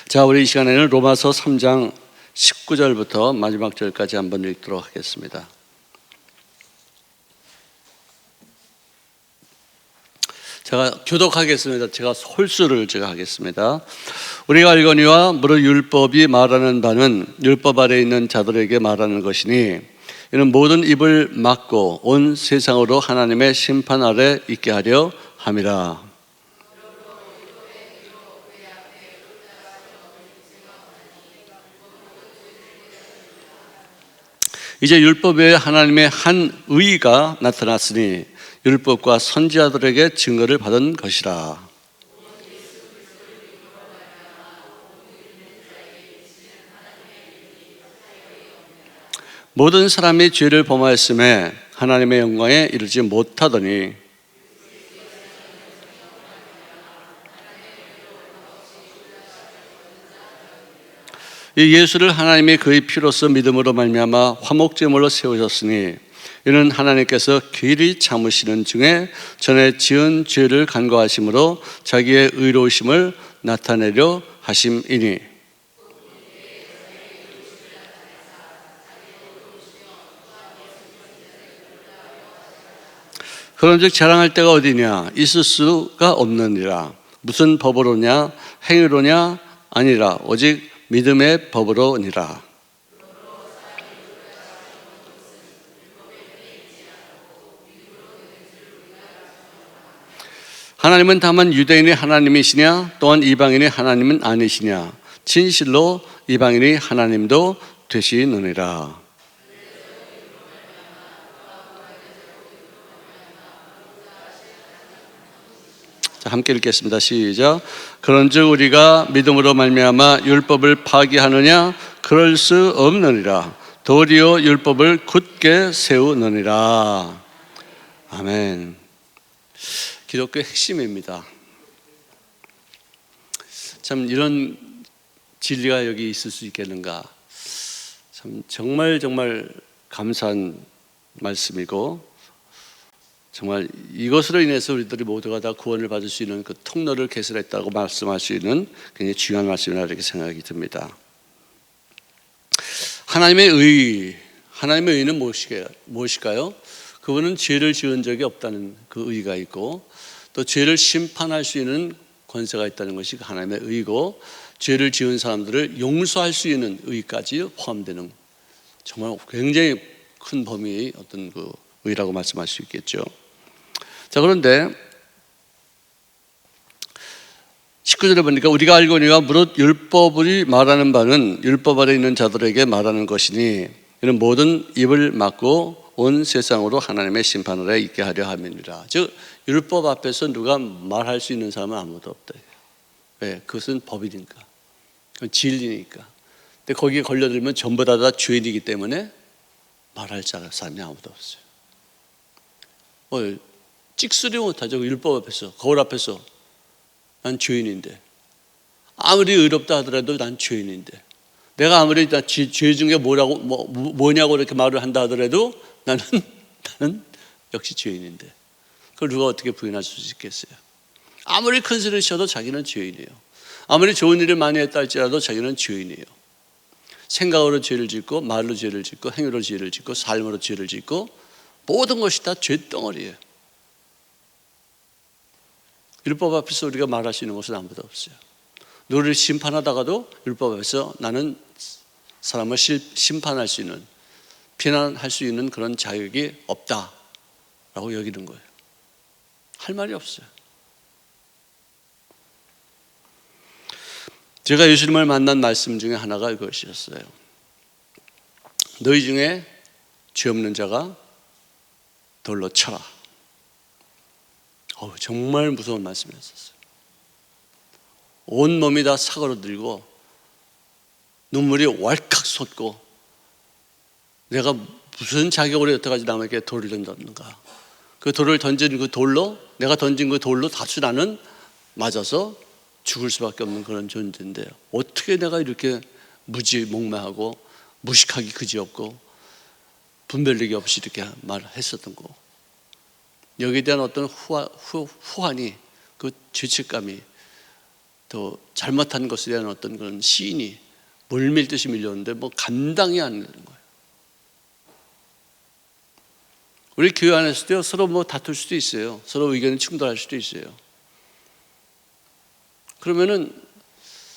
자, 우리 이 시간에는 로마서 3장 19절부터 마지막 절까지 한번 읽도록 하겠습니다. 제가 교독하겠습니다. 제가 홀수를 하겠습니다. 우리가 알거니와 무릇 율법이 말하는 바는 율법 아래 있는 자들에게 말하는 것이니 이는 모든 입을 막고 온 세상으로 하나님의 심판 아래 있게 하려 함이라. 이제 율법 외에 하나님의 한 의가 나타났으니 율법과 선지자들에게 증거를 받은 것이라. 모든 사람이 죄를 범하였음에 하나님의 영광에 이르지 못하더니 이 예수를 하나님이 그의 피로써 믿음으로 말미암아 화목제물로 세우셨으니 이는 하나님께서 길이 참으시는 중에 전에 지은 죄를 간과하심으로 자기의 의로우심을 나타내려 하심이니. 그런즉 자랑할 데가 어디냐? 있을 수가 없느니라. 무슨 법으로냐? 행위로냐? 아니라 오직 믿음의 법으로니라. 하나님은 다만 유대인의 하나님이시냐? 또한 이방인의 하나님은 아니시냐? 진실로 이방인의 하나님도 되시느니라. 자, 함께 읽겠습니다. 시작. 그런즉 우리가 믿음으로 말미암아 율법을 파기하느냐? 그럴 수 없느니라. 도리어 율법을 굳게 세우느니라. 아멘. 기독교의 핵심입니다. 참 이런 진리가 여기 있을 수 있겠는가? 참 정말 감사한 말씀이고 정말 이것으로 인해서 우리들이 모두가 다 구원을 받을 수 있는 그 통로를 개설했다고 말씀할 수 있는 굉장히 중요한 말씀이라 이렇게 생각이 듭니다. 하나님의 의는 무엇일까요? 그분은 죄를 지은 적이 없다는 그 의가 있고 또 죄를 심판할 수 있는 권세가 있다는 것이 하나님의 의고 죄를 지은 사람들을 용서할 수 있는 의까지 포함되는 정말 굉장히 큰 범위의 어떤 그 의라고 말씀할 수 있겠죠. 자, 그런데 19절에 보니까 우리가 알거니와 무릇 율법이 말하는 바는 율법 아래 있는 자들에게 말하는 것이니 이는 모든 입을 막고 온 세상으로 하나님의 심판 아래 있게 하려 함이니라. 즉 율법 앞에서 누가 말할 수 있는 사람은 아무도 없다. 왜? 그것은 법이니까, 그건 진리니까. 근데 거기에 걸려들면 전부 다 죄인이기 때문에 말할 사람이 아무도 없어요. 찍소리 못하죠. 율법 앞에서, 거울 앞에서 난 죄인인데, 아무리 의롭다 하더라도 난 죄인인데, 내가 아무리 죄 중에 뭐냐고 이렇게 말을 한다 하더라도 나는 역시 죄인인데, 그걸 누가 어떻게 부인할 수 있겠어요? 아무리 큰 소리를 쳐도 자기는 죄인이에요. 아무리 좋은 일을 많이 했다 할지라도 자기는 죄인이에요. 생각으로 죄를 짓고, 말로 죄를 짓고, 행위로 죄를 짓고, 삶으로 죄를 짓고, 모든 것이 다 죄덩어리예요. 율법 앞에서 우리가 말할 수 있는 것은 아무도 없어요. 너를 심판하다가도 율법 앞에서 나는 사람을 심판할 수 있는, 비난할 수 있는 그런 자격이 없다라고 여기는 거예요. 할 말이 없어요. 제가 예수님을 만난 말씀 중에 하나가 이것이었어요. 너희 중에 죄 없는 자가 돌로 쳐라. 정말 무서운 말씀이었어요. 온 몸이 다 사그러들고 눈물이 왈칵 솟고 내가 무슨 자격으로 여태까지 남에게 돌을 던졌는가. 그 돌을 던진 그 돌로, 내가 던진 그 돌로 다시 나는 맞아서 죽을 수밖에 없는 그런 존재인데 어떻게 내가 이렇게 무지몽매하고 무식하기 그지없고 분별력이 없이 이렇게 말을 했었던 거. 여기에 대한 어떤 후환이, 그 죄책감이 또 잘못한 것에 대한 어떤 그런 시인이 물밀듯이 밀려오는데 뭐 감당이 안 되는 거예요. 우리 교회 안에서도 서로 뭐 다툴 수도 있어요. 서로 의견이 충돌할 수도 있어요. 그러면은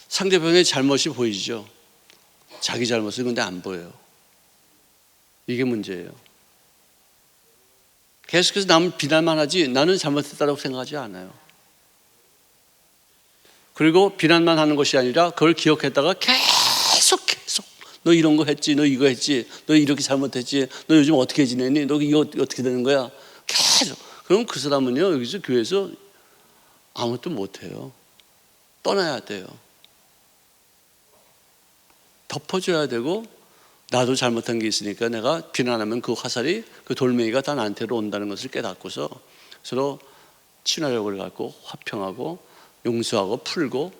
상대방의 잘못이 보이죠. 자기 잘못은 근데 안 보여요. 이게 문제예요. 계속해서 남을 비난만 하지 나는 잘못했다고 생각하지 않아요. 그리고 비난만 하는 것이 아니라 그걸 기억했다가 계속 너 이런 거 했지, 너 이거 했지, 너 이렇게 잘못했지, 너 요즘 어떻게 지내니, 너 이거 어떻게 되는 거야, 계속. 그럼 그 사람은요 여기서 교회에서 아무것도 못해요. 떠나야 돼요. 덮어줘야 되고, 나도 잘못한 게 있으니까 내가 비난하면 그 화살이, 그 돌멩이가 다 나한테로 온다는 것을 깨닫고서 서로 친화력을 갖고 화평하고 용서하고 풀고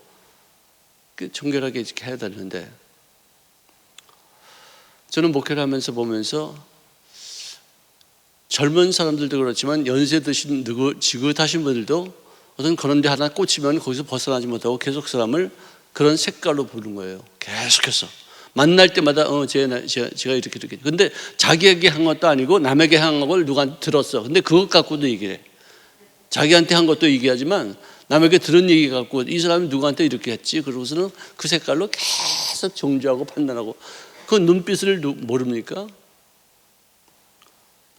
정결하게 이렇게 해야 되는데, 저는 목회를 하면서 보면서 젊은 사람들도 그렇지만 연세 드신 지긋하신 분들도 어떤 그런 데 하나 꽂히면 거기서 벗어나지 못하고 계속 사람을 그런 색깔로 보는 거예요. 계속해서 만날 때마다 제가 이렇게 근데 자기에게 한 것도 아니고 남에게 한 걸 누구한테 들었어. 근데 그것 갖고도 얘기해. 자기한테 한 것도 얘기하지만 남에게 들은 얘기 갖고 이 사람이 누구한테 이렇게 했지, 그러고서는 그 색깔로 계속 정죄하고 판단하고, 그 눈빛을 모릅니까?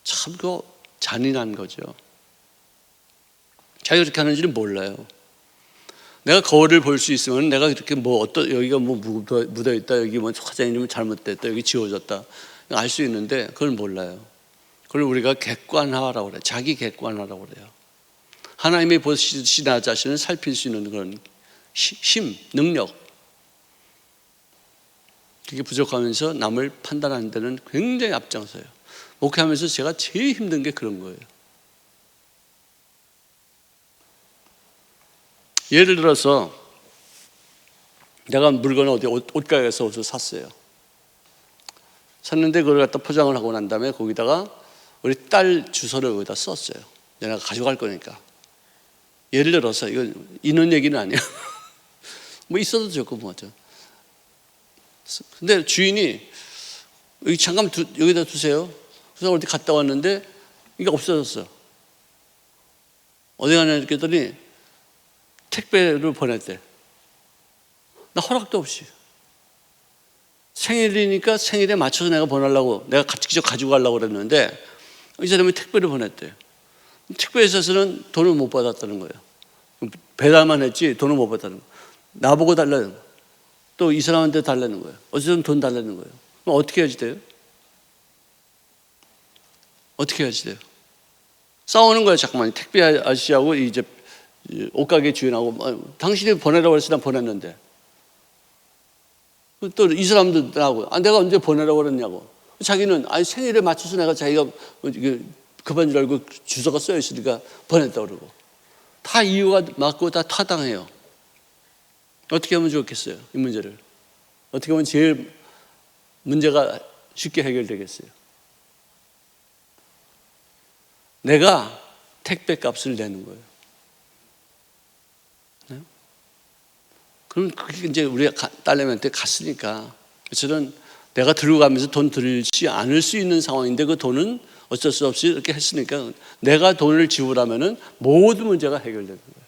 참 그 잔인한 거죠. 자기가 그렇게 하는지는 몰라요. 내가 거울을 볼 수 있으면 내가 이렇게 여기가 뭐 묻어 있다, 여기 뭐 화장이 잘못됐다, 여기 지워졌다 알 수 있는데 그걸 몰라요. 그걸 우리가 객관화라고 그래요. 자기 객관화라고 그래요. 하나님이 보시는 나 자신을 살필 수 있는 그런 힘, 능력, 그게 부족하면서 남을 판단하는 데는 굉장히 앞장서요. 목회하면서 제가 제일 힘든 게 그런 거예요. 예를 들어서 내가 물건을 어디 옷가게에서 옷을 샀어요. 샀는데 그걸 갖다 포장을 하고 난 다음에 거기다가 우리 딸 주소를 거기다 썼어요. 내가 가져갈 거니까. 예를 들어서 이건 있는 얘기는 아니에요. 뭐 있어도 좋고 뭐죠. 근데 주인이 여기 잠깐 여기다 두세요. 그래서 어디 갔다 왔는데 이게 없어졌어. 어디 가냐 했더니 택배를 보냈대. 나 허락도 없이. 생일이니까 생일에 맞춰서 내가 보내려고, 내가 직접 가지고 가려고 그랬는데 이 사람이 택배를 보냈대. 택배회사에서는 돈을 못 받았다는 거예요. 배달만 했지 돈을 못 받았다는 거예요. 나보고 달라는 거예요. 또 이 사람한테 달라는 거예요. 어쨌든 돈 달라는 거예요. 그럼 어떻게 해야지 돼요? 어떻게 해야지 돼요? 싸우는 거예요. 잠깐만. 택배 아저씨하고 이제 옷가게 주인하고, 당신이 보내라고 해서 난 보냈는데, 또 이 사람도 나하고 내가 언제 보내라고 그랬냐고. 자기는 생일에 맞춰서 내가 자기가 급한 줄 알고 주소가 써 있으니까 보냈다고 그러고. 다 이유가 맞고 다 타당해요. 어떻게 하면 좋겠어요? 이 문제를 어떻게 하면 제일 문제가 쉽게 해결되겠어요? 내가 택배 값을 내는 거예요. 네? 그럼 그게 이제 우리 딸내미한테 갔으니까, 저는 내가 들고 가면서 돈 들지 않을 수 있는 상황인데 그 돈은 어쩔 수 없이 이렇게 했으니까 내가 돈을 지불하면은 모든 문제가 해결되는 거예요.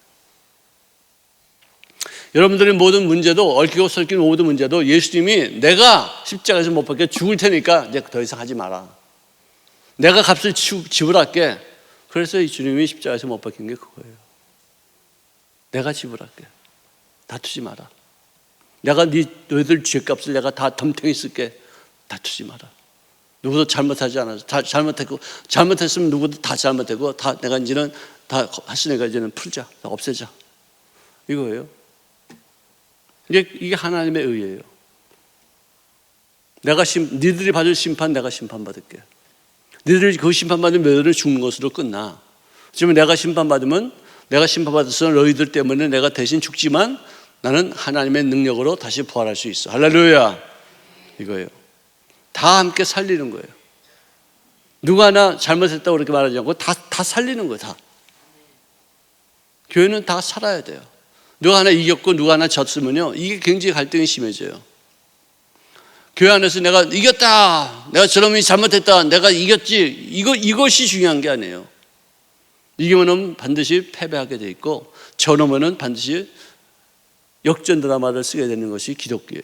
여러분들의 모든 문제도, 얽히고 설킨 모든 문제도 예수님이 내가 십자가에서 못 박혀 죽을 테니까 이제 더 이상 하지 마라. 내가 값을 지불할게. 그래서 이 주님이 십자가에서 못 박힌 게 그거예요. 내가 지불할게. 다투지 마라. 내가 너희들 죄값을 내가 다 덤탱이 쓸게. 다투지 마라. 누구도 잘못하지 않아서, 다 잘못했으면 누구도 다 잘못되고, 다 내가 이제는 다 했으니까 이제는 풀자, 다 없애자. 이거예요. 이게 하나님의 의예요. 니들이 받을 심판 내가 심판받을게. 니들이 그 심판받으면 너희들은 죽는 것으로 끝나. 지금 내가 심판받으면, 내가 심판받아서 너희들 때문에 내가 대신 죽지만 나는 하나님의 능력으로 다시 부활할 수 있어. 할렐루야. 이거예요. 다 함께 살리는 거예요. 누구 하나 잘못했다고 그렇게 말하지 않고 다 살리는 거예요. 다. 교회는 다 살아야 돼요. 누가 하나 이겼고 누가 하나 졌으면요, 이게 굉장히 갈등이 심해져요. 교회 안에서 내가 이겼다, 내가 저놈이 잘못했다, 내가 이겼지, 이것이 중요한 게 아니에요. 이기면은 반드시 패배하게 돼 있고, 저놈은 반드시 역전 드라마를 쓰게 되는 것이 기독교예요.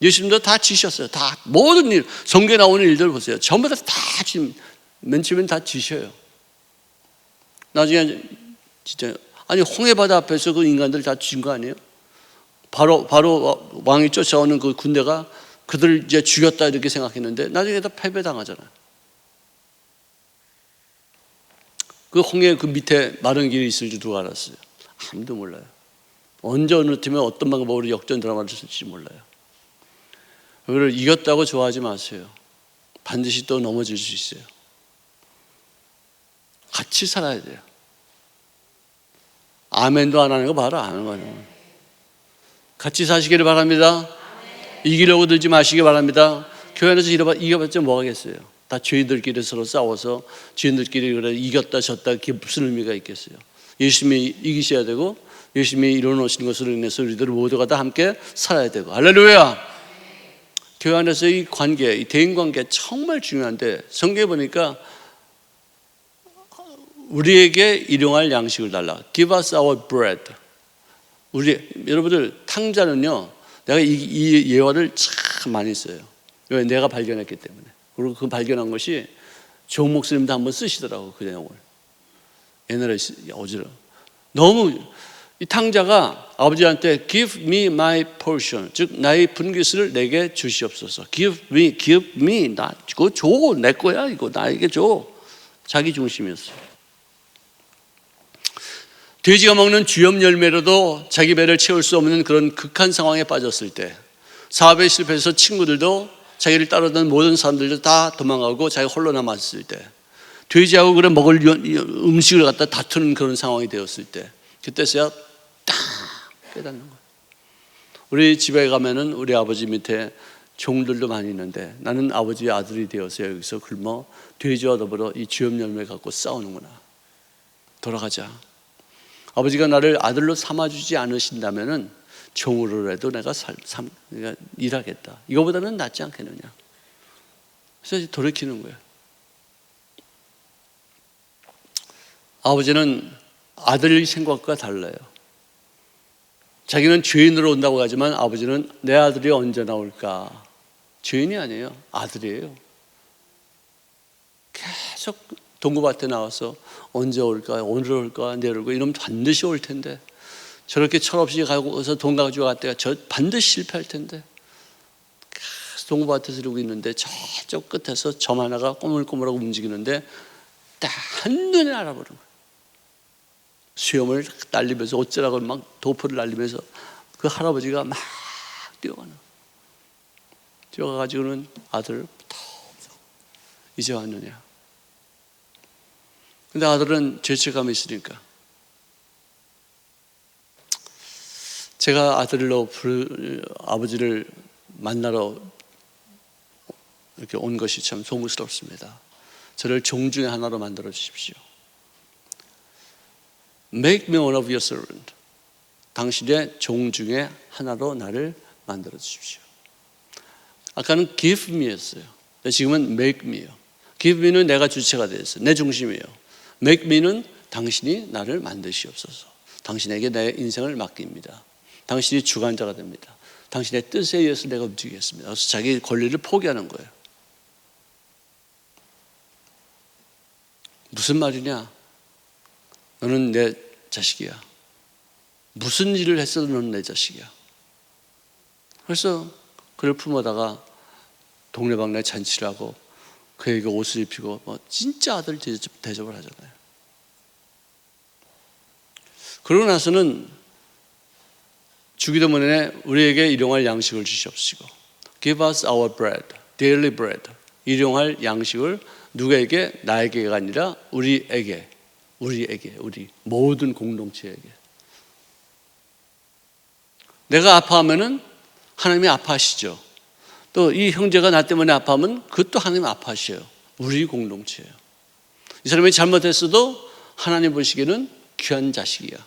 예수님도 다 지셨어요. 다 모든 일, 성경에 나오는 일들 보세요. 전부 다 지금 맨 처음엔 다 지셔요. 나중에 진짜 아니 홍해바다 앞에서 그 인간들 다 죽인 거 아니에요? 바로 왕이 쫓아오는 그 군대가 그들을 이제 죽였다 이렇게 생각했는데 나중에 다 패배당하잖아요. 그 홍해 그 밑에 마른 길이 있을 줄 누가 알았어요? 아무도 몰라요. 언제 어느 팀에 어떤 방법으로 역전 드라마를 쓸지 몰라요. 그걸 이겼다고 좋아하지 마세요. 반드시 또 넘어질 수 있어요. 같이 살아야 돼요. 아멘도 안 하는 거 봐라. 안 하는 거는. 같이 사시기를 바랍니다. 이기려고 들지 마시기 바랍니다. 교회 안에서 이겨봤자 뭐 하겠어요? 다 죄인들끼리 서로 싸워서 죄인들끼리 그래 이겼다 졌다 그게 무슨 의미가 있겠어요? 예수님이 이기셔야 되고 예수님이 이뤄놓으신 것으로 인해서 우리들 모두가 다 함께 살아야 되고. 할렐루야. 교회 안에서 이 관계, 이 대인관계 정말 중요한데 성경에 보니까 우리에게 일용할 양식을 달라. Give us our bread. 여러분들 탕자는요, 내가 이 예화를 참 많이 써요. 왜? 내가 발견했기 때문에. 그리고 그 발견한 것이 조 목사님도 한번 쓰시더라고, 그 내용을. 옛날에 어지러. 너무 이 탕자가 아버지한테 give me my portion, 즉 나의 분깃을 내게 주시옵소서. give me, 나 그거 줘, 내 거야, 이거 나에게 줘. 자기 중심이었어요. 돼지가 먹는 쥐염 열매로도 자기 배를 채울 수 없는 그런 극한 상황에 빠졌을 때, 사업에 실패해서 친구들도 자기를 따르던 모든 사람들도 다 도망가고 자기가 홀로 남았을 때, 돼지하고 그래 먹을 음식을 갖다 다투는 그런 상황이 되었을 때, 그때서야 딱 깨닫는 거예요. 우리 집에 가면은 우리 아버지 밑에 종들도 많이 있는데 나는 아버지의 아들이 되어서 여기서 굶어 돼지와 더불어 이 쥐염 열매 갖고 싸우는구나. 돌아가자. 아버지가 나를 아들로 삼아주지 않으신다면은 종으로라도 내가 일하겠다. 이거보다는 낫지 않겠느냐. 그래서 돌이키는 거예요. 아버지는 아들 생각과 달라요. 자기는 죄인으로 온다고 하지만 아버지는 내 아들이 언제 나올까? 죄인이 아니에요. 아들이에요. 계속 동구밭에 나와서 언제 올까? 오늘 올까? 내일 올까? 이러면 반드시 올 텐데, 저렇게 철없이 가고서 돈 가지고 갔다가 저 반드시 실패할 텐데, 계속 동구밭에서 이러고 있는데 저쪽 끝에서 점 하나가 꼬물꼬물하고 움직이는데 딱 한눈에 알아보는 거예요. 수염을 날리면서 어쩌라고 막 도포를 날리면서 그 할아버지가 막 뛰어가가지고는 아들 이제 왔느냐. 근데 아들은 죄책감이 있으니까, 제가 아들로 아버지를 만나러 이렇게 온 것이 참 소무스럽습니다. 저를 종 중에 하나로 만들어 주십시오. Make me one of your servant. 당신의 종 중에 하나로 나를 만들어 주십시오. 아까는 give me였어요. 지금은 make me예요. give me는 내가 주체가 되었어요. 내 중심이에요. make me는 당신이 나를 만드시옵소서. 당신에게 내 인생을 맡깁니다. 당신이 주관자가 됩니다. 당신의 뜻에 의해서 내가 움직이겠습니다. 그래서 자기 권리를 포기하는 거예요. 무슨 말이냐? 너는 내 자식이야. 무슨 일을 했어도 너는 내 자식이야. 그래서 그를 품어다가 동네방네 잔치를 하고 그에게 옷을 입히고 진짜 아들 대접을 하잖아요. 그러고 나서는 주기도문에 우리에게 일용할 양식을 주시옵시고, Give us our bread, daily bread. 일용할 양식을 누구에게? 나에게가 아니라 우리에게, 우리 모든 공동체에게. 내가 아파하면은 하나님이 아파하시죠. 또 이 형제가 나 때문에 아파하면 그것도 하나님 아파하셔요. 우리 공동체예요. 이 사람이 잘못했어도 하나님 보시기에는 귀한 자식이야.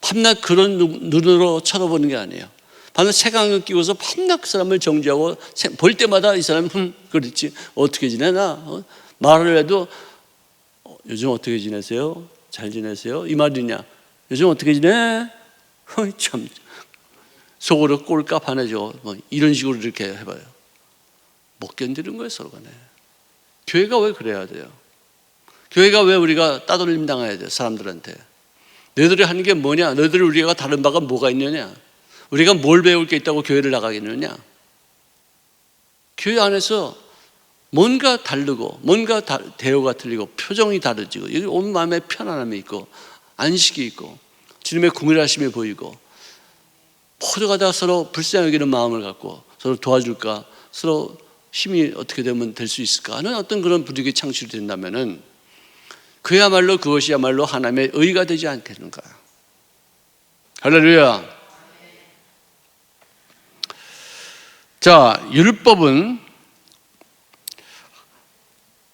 밤낮 그런 눈으로 쳐다보는 게 아니에요. 밤낮 색안경 끼고서 밤낮 그 사람을 정죄하고 볼 때마다 이 사람이 그렇지 어떻게 지내나 말을 해도 요즘 어떻게 지내세요? 잘 지내세요? 이 말이냐? 요즘 어떻게 지내? 참 속으로 꼴값 하네죠. 뭐 이런 식으로 이렇게 해봐요. 못 견디는 거예요, 서로 간에. 교회가 왜 그래야 돼요? 교회가 왜 우리가 따돌림 당해야 돼요, 사람들한테? 너희들이 하는 게 뭐냐? 너희들이 우리가 다른 바가 뭐가 있느냐? 우리가 뭘 배울 게 있다고 교회를 나가겠느냐? 교회 안에서 뭔가 다르고 뭔가 대우가 틀리고 표정이 다르지고 여기 온 마음에 편안함이 있고 안식이 있고 주님의 궁일하심이 보이고 모두 가다 서로 불쌍히 여기는 마음을 갖고 서로 도와줄까, 서로 힘이 어떻게 되면 될 수 있을까 하는 어떤 그런 분위기 창출이 된다면은 그야말로 그것이야말로 하나님의 의가 되지 않겠는가. 할렐루야. 자, 율법은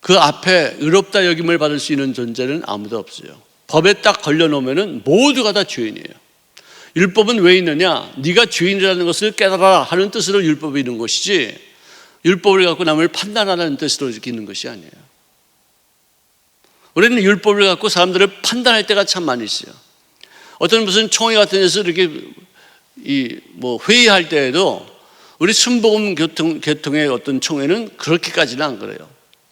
그 앞에 의롭다 여김을 받을 수 있는 존재는 아무도 없어요. 법에 딱 걸려놓으면 모두가 다 죄인이에요. 율법은 왜 있느냐? 네가 죄인이라는 것을 깨달아라 하는 뜻으로 율법이 있는 것이지 율법을 갖고 남을 판단하라는 뜻으로 이렇게 있는 것이 아니에요. 우리는 율법을 갖고 사람들을 판단할 때가 참 많이 있어요. 어떤 무슨 총회 같은 데서 이렇게 회의할 때에도 우리 순복음 교통의 어떤 총회는 그렇게까지는 안 그래요.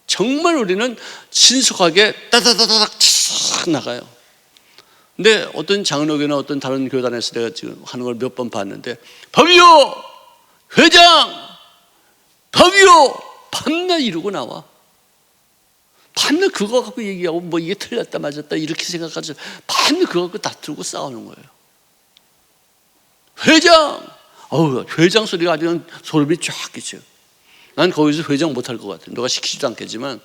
정말 우리는 신속하게 따다다닥 착 나가요. 근데 어떤 장로교나 어떤 다른 교단에서 내가 지금 하는 걸 몇 번 봤는데 법이요! 회장! 법이요! 밤낮 이러고 나와. 밤낮 그거 갖고 얘기하고 뭐 이게 틀렸다 맞았다 이렇게 생각하죠. 밤낮 그거 갖고 다투고 싸우는 거예요. 회장! 회장 소리가 아주 그냥 소름이 쫙 끼쳐요. 난 거기서 회장 못할 것 같아요. 누가 시키지도 않겠지만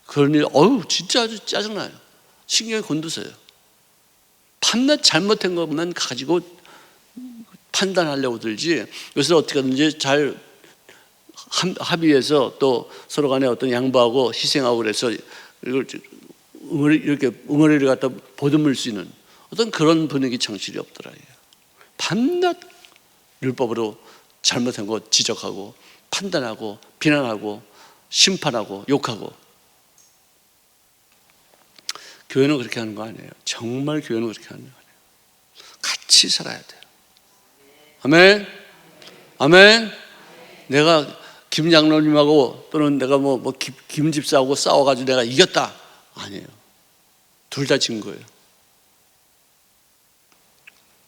그런 일, 진짜 아주 짜증나요. 신경이 곤두서요. 밤낮 잘못한 것만 가지고 판단하려고 들지 그것을 어떻게 하든지 잘 합의해서 또 서로 간에 어떤 양보하고 희생하고 그래서 이걸 이렇게 응어리를 갖다 보듬을 수 있는 어떤 그런 분위기 창출이 없더라. 밤낮 율법으로 잘못한 거 지적하고 판단하고 비난하고 심판하고 욕하고. 교회는 그렇게 하는 거 아니에요. 정말 교회는 그렇게 하는 거 아니에요. 같이 살아야 돼요. 아멘. 아멘. 내가 김 장로님하고 또는 내가 김 집사하고 싸워가지고 내가 이겼다 아니에요. 둘 다 진 거예요.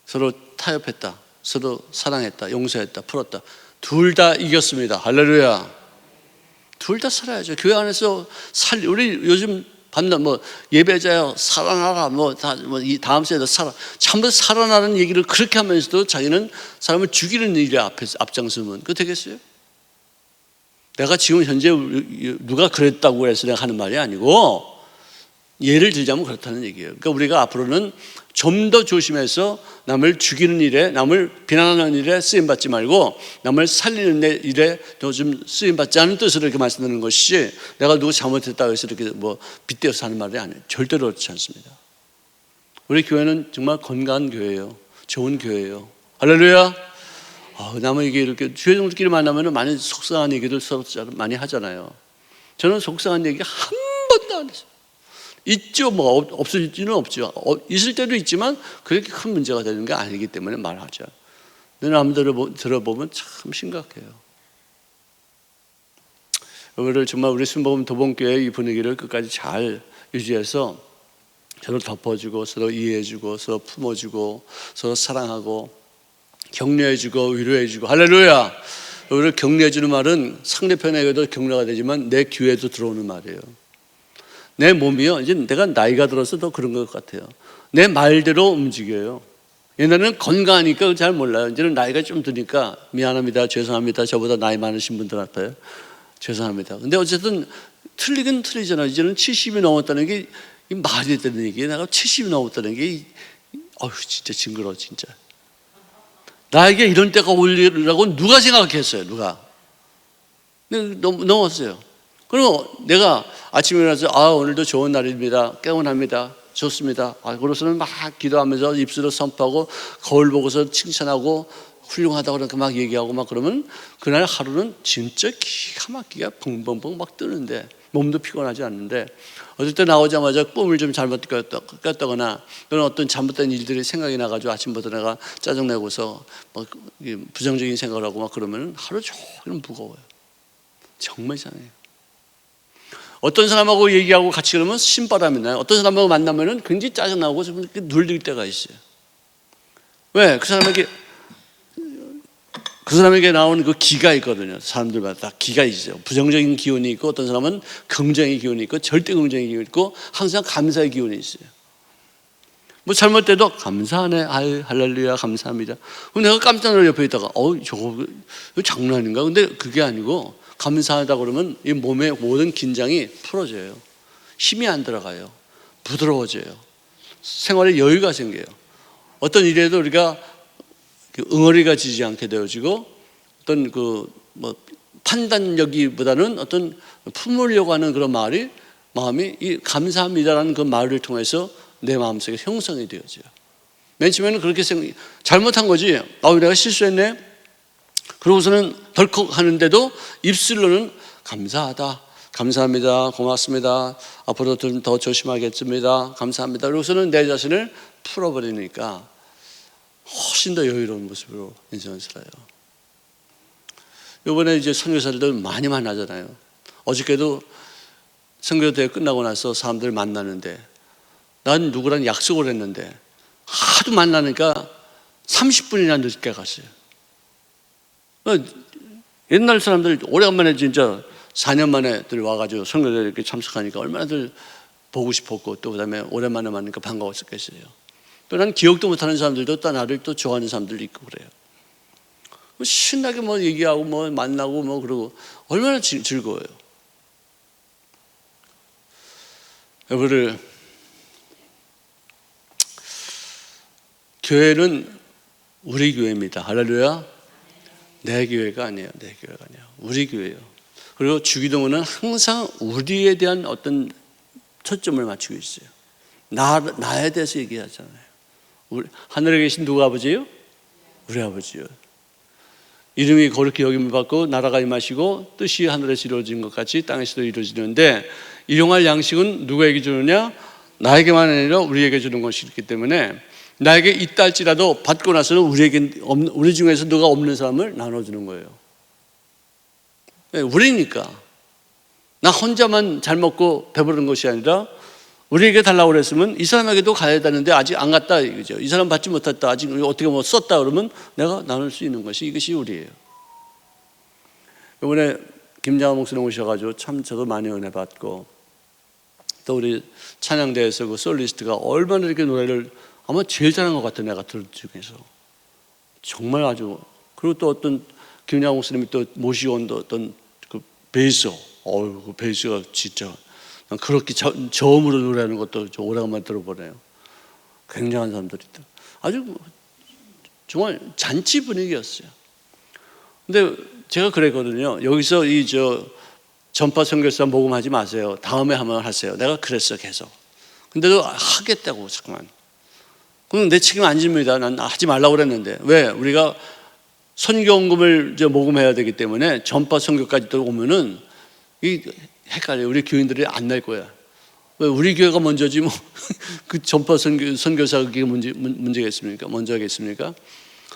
서로 타협했다, 서로 사랑했다, 용서했다, 풀었다. 둘 다 이겼습니다. 할렐루야. 둘 다 살아야죠. 교회 안에서 우리 요즘 밤낮 예배자여 살아나라 이 다음 세대 참으로 살아나는 얘기를 그렇게 하면서도 자기는 사람을 죽이는 일에 앞장서면 그거 되겠어요? 내가 지금 현재 누가 그랬다고 해서 내가 하는 말이 아니고 예를 들자면 그렇다는 얘기예요. 그러니까 우리가 앞으로는 좀 더 조심해서 남을 죽이는 일에, 남을 비난하는 일에 쓰임받지 말고 남을 살리는 일에 더 좀 쓰임받지 않은 뜻으로 이렇게 말씀드리는 것이지 내가 누구 잘못했다고 해서 이렇게 빗대어서 하는 말이 아니에요. 절대로 그렇지 않습니다. 우리 교회는 정말 건강한 교회예요. 좋은 교회예요. 할렐루야. 남은 이게 이렇게 교회들끼리 만나면 많이 속상한 얘기들 서로 많이 하잖아요. 저는 속상한 얘기 한 번도 안 했어요. 있죠. 없을지는 없죠. 있을 때도 있지만 그렇게 큰 문제가 되는 게 아니기 때문에 말하죠. 내 남들을 들어보면 참 심각해요. 여러분들 정말 우리 순복음 도봉교회의 이 분위기를 끝까지 잘 유지해서 서로 덮어주고 서로 이해해주고 서로 품어주고 서로 사랑하고 격려해주고 위로해주고. 할렐루야. 여러분들 격려해주는 말은 상대편에게도 격려가 되지만 내 귀에도 들어오는 말이에요. 내 몸이요, 이제 내가 나이가 들어서 더 그런 것 같아요. 내 말대로 움직여요. 옛날에는 건강하니까 잘 몰라요. 이제는 나이가 좀 드니까 미안합니다, 죄송합니다. 저보다 나이 많으신 분들 앞에 죄송합니다. 근데 어쨌든 틀리긴 틀리잖아요. 이제는 70이 넘었다는 게 말이 되는 얘기예요. 내가 70이 넘었다는 게 진짜 징그러워 진짜. 나에게 이런 때가 올리라고 누가 생각했어요? 누가? 근데 넘었어요. 그리고 내가 아침에 일어나서 오늘도 좋은 날입니다, 깨운합니다, 좋습니다. 그러고서는 막 기도하면서 입술로 선포하고 거울 보고서 칭찬하고 훌륭하다고 그렇게 막 얘기하고 막 그러면 그날 하루는 진짜 기가 막히게 벙벙벙 막 뜨는데 몸도 피곤하지 않는데, 어떨 때 나오자마자 꿈을 좀 잘못 꿨다거나 또는 어떤 잘못된 일들이 생각이 나가지고 아침부터 내가 짜증내고서 막 부정적인 생각을 하고 막 그러면 하루 종일 무거워요. 정말 이상해요. 어떤 사람하고 얘기하고 같이 그러면 신바람이 나요. 어떤 사람하고 만나면은 굉장히 짜증나고 좀 눌릴 때가 있어요. 왜? 그 사람에게 나오는 그 기가 있거든요. 사람들마다 다 기가 있어요. 부정적인 기운이 있고, 어떤 사람은 긍정의 기운이 있고, 절대 긍정의 기운이 있고, 항상 감사의 기운이 있어요. 뭐 잘못돼도 감사하네, 아유 할렐루야 감사합니다. 그럼 내가 깜짝 놀라 옆에 있다가 저거 장난 아닌가? 근데 그게 아니고 감사하다 그러면 이 몸의 모든 긴장이 풀어져요. 힘이 안 들어가요. 부드러워져요. 생활에 여유가 생겨요. 어떤 일에도 우리가 응어리가 지지 않게 되어지고, 어떤 판단력이보다는 어떤 품으려고 하는 그런 마음이 이 감사합니다라는 그 말을 통해서 내 마음속에 형성이 되어져요. 맨 처음에는 그렇게 잘못한 거지. 내가 실수했네. 그러고서는 덜컥 하는데도 입술로는 감사하다, 감사합니다, 고맙습니다, 앞으로 더 조심하겠습니다, 감사합니다. 그러고서는 내 자신을 풀어버리니까 훨씬 더 여유로운 모습으로 인생을 살아요. 이번에 이제 선교사들도 많이 만나잖아요. 어저께도 선교대회 끝나고 나서 사람들 만나는데, 난 누구랑 약속을 했는데 하도 만나니까 30분이나 늦게 갔어요. 옛날 사람들 오래간만에 진짜 4년 만에들 와가지고 선교대회 이렇게 참석하니까 얼마나들 보고 싶었고, 또 그다음에 오랜만에 만나니까 반가웠었겠어요. 또 난 기억도 못하는 사람들도 또 나를 또 좋아하는 사람들도 있고 그래요. 신나게 뭐 얘기하고 뭐 만나고 뭐 그러고 얼마나 즐거워요. 여러분들, 교회는 우리 교회입니다. 할렐루야. 내 교회가 아니에요. 내 교회가 아니에요. 우리 교회예요. 그리고 주기도문은 항상 우리에 대한 어떤 초점을 맞추고 있어요. 나에 대해서 얘기하잖아요. 하늘에 계신 누구 아버지예요? 우리 아버지요. 이름이 거룩히 여김을 받고 나라가 임하시고 뜻이 하늘에서 이루어진 것 같이 땅에서도 이루어지는데, 일용할 양식은 누구에게 주느냐? 나에게만 아니라 우리에게 주는 것이 있기 때문에 나에게 있다 할지라도 받고 나서는 우리 중에서 누가 없는 사람을 나눠주는 거예요. 우리니까. 나 혼자만 잘 먹고 배부른 것이 아니라 우리에게 달라고 그랬으면 이 사람에게도 가야 되는데 아직 안 갔다 이거죠. 이 사람 받지 못했다, 아직 어떻게 뭐 썼다 그러면 내가 나눌 수 있는 것이, 이것이 우리예요. 이번에 김장호 목사님 오셔가지고 참 저도 많이 은혜 받고, 또 우리 찬양대에서 그 솔리스트가 얼마나 이렇게 노래를 아마 제일 잘한 것 같아요. 내가 들은 중에서 정말 아주. 그리고 또 어떤 김장호 목사님이 또 모시고 온 어떤 그 베이스, 그 베이스가 진짜 그렇게 저음으로 노래하는 것도 오래간만에 들어보네요. 굉장한 사람들이 있다. 아주 정말 잔치 분위기였어요. 근데 제가 그랬거든요. 여기서 전파 선교사 모금하지 마세요. 다음에 한번 하세요. 내가 그랬어 계속. 근데도 하겠다고 자꾸만. 그럼 내 책임 안 집니다. 난 하지 말라고 그랬는데. 왜? 우리가 선교원금을 모금해야 되기 때문에 전파 선교까지 또 오면은 헷갈려요. 우리 교인들이 안 낼 거야. 왜? 우리 교회가 먼저지 뭐 그 전파 선교사 그게 문제겠습니까? 먼저 하겠습니까?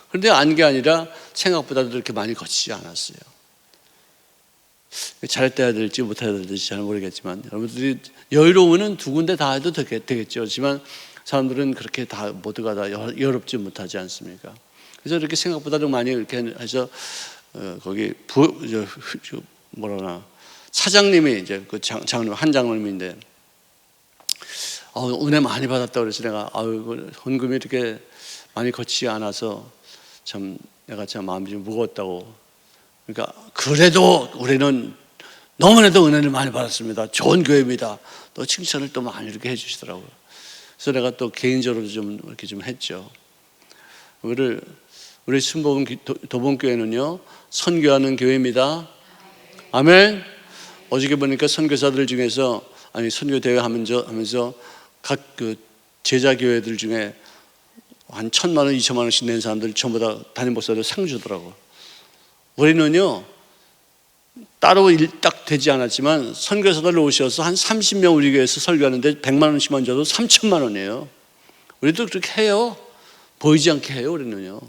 그런데 게 아니라 생각보다도 그렇게 많이 거치지 않았어요. 잘해야 될지 못해야 될지 잘 모르겠지만, 여러분들이 여유로우면 두 군데 다 해도 되겠죠. 하지만 사람들은 그렇게 다 모두가 다 여롭지 못하지 않습니까? 그래서 이렇게 생각보다도 많이 이렇게 해서 거기 사장님이 이제 그 장로님, 한 장로님인데 은혜 많이 받았다 그래서 내가 헌금이 이렇게 많이 거치지 않아서 참 내가 참 마음이 좀 무거웠다고. 그러니까 그래도 우리는 너무나도 은혜를 많이 받았습니다. 좋은 교회입니다. 또 칭찬을 또 많이 이렇게 해주시더라고요. 그래서 내가 또 개인적으로 좀 이렇게 좀 했죠. 우리 순복음 도봉교회는요 선교하는 교회입니다. 아멘. 어저께 보니까 선교사들 중에서 선교 대회 하면서 각 제자 교회들 중에 한 1,000만 원, 2천만 원씩 낸 사람들 전부 다 담임 목사들 상 주더라고. 우리는요 따로 딱 되지 않았지만 선교사들 오셔서 한 30명 우리 교회에서 설교하는데 100만 원씩만 줘도 3천만 원이에요. 우리도 그렇게 해요. 보이지 않게 해요. 우리는요.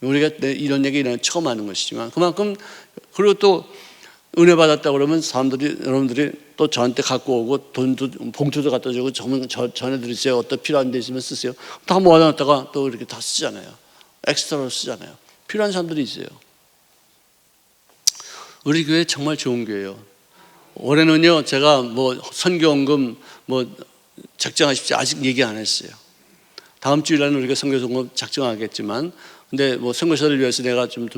우리가 이런 얘기 처음 하는 것이지만 그만큼, 그리고 또 은혜 받았다 그러면 여러분들이 또 저한테 갖고 오고 돈도 봉투도 갖다 주고 전해드리세요. 어떤 필요한 데 있으면 쓰세요. 다 모아놨다가 또 이렇게 다 쓰잖아요. 엑스트라로 쓰잖아요. 필요한 사람들이 있어요. 우리 교회 정말 좋은 교회예요. 올해는요 제가 뭐 선교원금 뭐 작정하십시오 아직 얘기 안 했어요. 다음 주일에는 우리가 선교원금 작정하겠지만, 근데 뭐 선교사를 위해서 내가 좀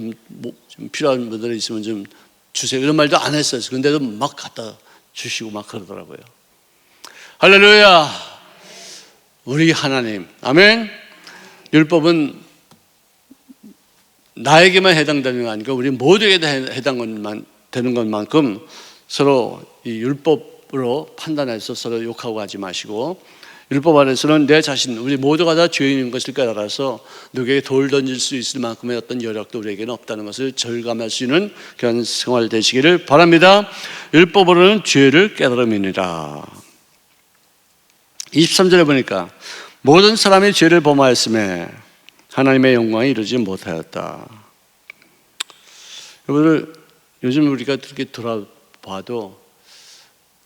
필요한 분들이 있으면 좀 주세요 이런 말도 안 했어요. 근데도 막 갖다 주시고 막 그러더라고요. 할렐루야. 우리 하나님, 아멘. 율법은 나에게만 해당되는 게 아니고 우리 모두에게 해당되는 것만큼 서로 이 율법으로 판단해서 서로 욕하고 하지 마시고, 율법 안에서는 내 자신, 우리 모두가 다 죄인인 것을 깨달아서 누구에게 돌 던질 수 있을 만큼의 어떤 여력도 우리에게는 없다는 것을 절감할 수 있는 그런 생활 되시기를 바랍니다. 율법으로는 죄를 깨달음이니라. 23절에 보니까 모든 사람이 죄를 범하였음에 하나님의 영광이 이루지 못하였다. 여러분들, 요즘 우리가 그렇게 돌아봐도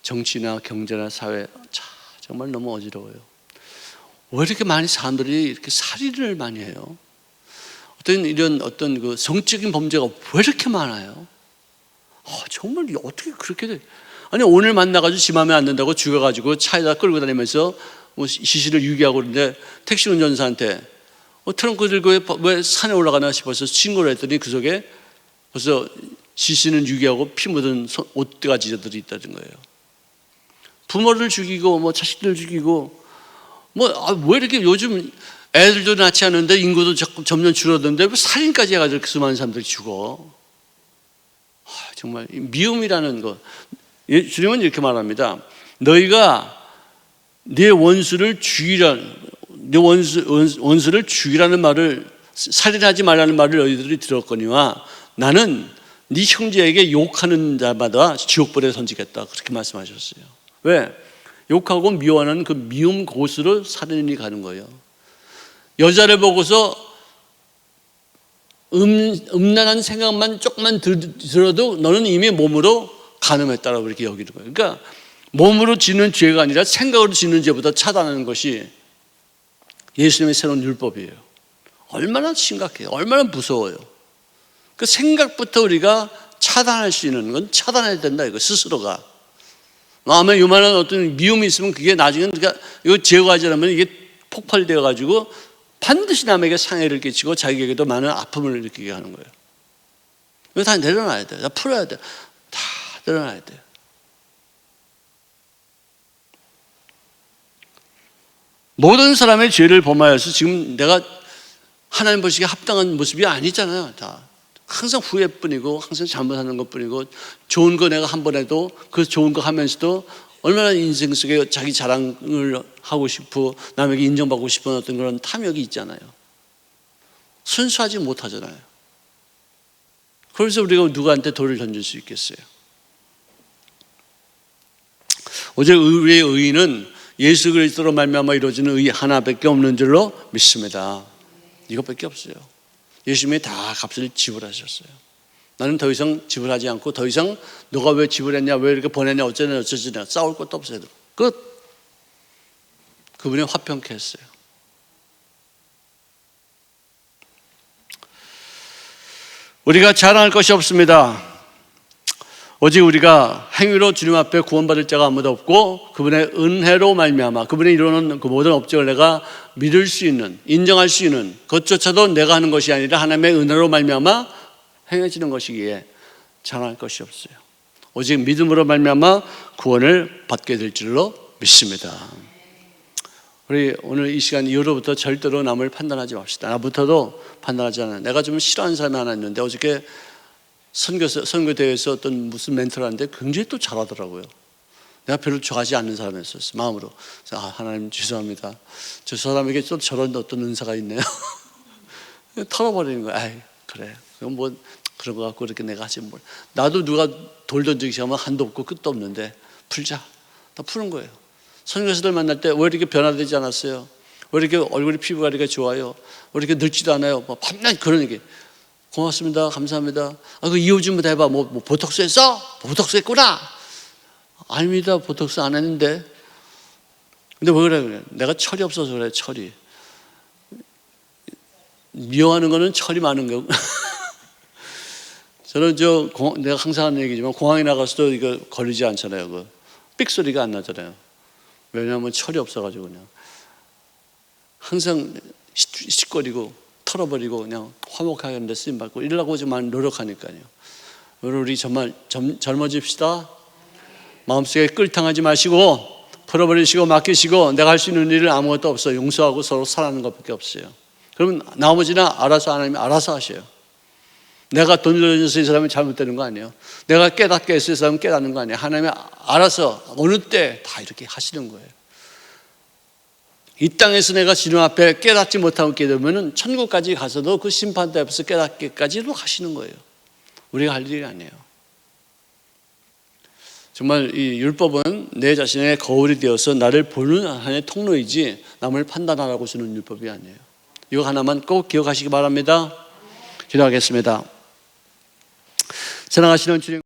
정치나 경제나 사회 정말 너무 어지러워요. 왜 이렇게 많이 사람들이 이렇게 살인을 많이 해요? 어떤 그 성적인 범죄가 왜 이렇게 많아요? 정말 어떻게 그렇게 돼? 아니 오늘 만나가지고 지 마음에 안 든다고 죽여가지고 차에다 끌고 다니면서 뭐 시신을 유기하고 그러는데 택시 운전사한테 트렁크 들고 왜 산에 올라가나 싶어서 신고를 했더니 그 속에 벌써 시신을 유기하고 피 묻은 옷가지들이 있다는 거예요. 부모를 죽이고 뭐 자식들 죽이고 왜 이렇게 요즘 애들도 낳지 않는데 인구도 점점 줄어드는데 왜 살인까지 해가지고 그 수많은 사람들이 죽어? 정말 미움이라는 것. 주님은 이렇게 말합니다. 너희가 네 원수를 죽이라는 말을, 살인하지 말라는 말을 너희들이 들었거니와 나는 네 형제에게 욕하는 자마다 지옥불에 던지겠다. 그렇게 말씀하셨어요. 왜? 욕하고 미워하는 그 미움 곳으로 살인이 가는 거예요. 여자를 보고서 음란한 생각만 조금만 들어도 너는 이미 몸으로 간음했다라고 이렇게 여기는 거예요. 그러니까 몸으로 짓는 죄가 아니라 생각으로 짓는 죄보다 차단하는 것이 예수님의 새로운 율법이에요. 얼마나 심각해요. 얼마나 무서워요. 그 생각부터 우리가 차단할 수 있는 건 차단해야 된다 이거 스스로가. 마음에 요만한 어떤 미움이 있으면 그게 나중에 그러니까 이거 제거하지 않으면 이게 폭발되어 가지고 반드시 남에게 상해를 끼치고 자기에게도 많은 아픔을 느끼게 하는 거예요. 이거 다 내려놔야 돼. 다 풀어야 돼. 다 내려놔야 돼. 모든 사람의 죄를 범하여서 지금 내가 하나님 보시기에 합당한 모습이 아니잖아요. 다 항상 후회뿐이고 항상 잘못하는 것뿐이고 좋은 거 내가 한 번 해도 그 좋은 거 하면서도 얼마나 인생 속에 자기 자랑을 하고 싶고 남에게 인정받고 싶은 어떤 그런 탐욕이 있잖아요. 순수하지 못하잖아요. 그래서 우리가 누구한테 돌을 던질 수 있겠어요? 어제 우리의 의의는 예수 그리스도로 말미암아 이루어지는 의의 하나밖에 없는 줄로 믿습니다. 이것밖에 없어요. 예수님이 다 값을 지불하셨어요. 나는 더 이상 지불하지 않고 더 이상 너가 왜 지불했냐, 왜 이렇게 보냈냐, 어쩌냐 싸울 것도 없어요. 끝. 그분이 화평케 했어요. 우리가 자랑할 것이 없습니다. 오직 우리가 행위로 주님 앞에 구원받을 자가 아무도 없고 그분의 은혜로 말미암아 그분이 이루는 그 모든 업적을 내가 믿을 수 있는, 인정할 수 있는 그것조차도 내가 하는 것이 아니라 하나님의 은혜로 말미암아 행해지는 것이기에 자랑할 것이 없어요. 오직 믿음으로 말미암아 구원을 받게 될 줄로 믿습니다. 우리 오늘 이 시간 이후로부터 절대로 남을 판단하지 맙시다. 나부터도 판단하지 않아요. 내가 좀 싫어하는 사람이 하나 있는데 어저께 선교대회에서 어떤 무슨 멘토를 하는데 굉장히 또 잘하더라고요. 내가 별로 좋아하지 않는 사람이었어요. 마음으로. 그래서 하나님 죄송합니다. 저 사람에게 또 저런 어떤 은사가 있네요. 털어버리는 거야. 아이, 그래. 그럼 뭐 그런 거 갖고 이렇게 내가 하지 뭘. 나도 누가 돌 던지기 시작하면 한도 없고 끝도 없는데 풀자. 다 푸는 거예요. 선교사들 만날 때 왜 이렇게 변화되지 않았어요? 왜 이렇게 얼굴이 피부 관리가 좋아요? 왜 이렇게 늙지도 않아요? 뭐 밤낮 그런 얘기. 고맙습니다. 감사합니다. 그 이유 좀 해봐. 뭐 보톡스 했어? 보톡스 했구나. 아닙니다. 보톡스 안 했는데. 근데 왜 그래? 내가 철이 없어서 그래. 철이. 미워하는 거는 철이 많은 거. 저는 내가 항상 하는 얘기지만 공항에 나가서도 이거 걸리지 않잖아요. 그 삑 소리가 안 나잖아요. 왜냐하면 철이 없어가지고 그냥 항상 시끄리고 털어버리고 그냥 화목하게 하는데 쓰임 받고 이러려고 좀 많이 노력하니까요. 우리 정말 젊어집시다. 마음속에 끌당하지 마시고 풀어버리시고 맡기시고 내가 할 수 있는 일은 아무것도 없어요. 용서하고 서로 사랑하는 것밖에 없어요. 그러면 나머지는 알아서 하나님이 알아서 하셔요. 내가 돈 돌려줘서 이 사람이 잘못되는 거 아니에요. 내가 깨닫게 해서 이 사람은 깨닫는 거 아니에요. 하나님이 알아서 어느 때 다 이렇게 하시는 거예요. 이 땅에서 내가 주님 앞에 깨닫지 못하고 있게 되면 천국까지 가서도 그 심판대 앞에서 깨닫기까지도 하시는 거예요. 우리가 할 일이 아니에요. 정말 이 율법은 내 자신의 거울이 되어서 나를 보는 하나의 통로이지 남을 판단하라고 주는 율법이 아니에요. 이거 하나만 꼭 기억하시기 바랍니다. 기도하겠습니다. 사랑하시는 주님.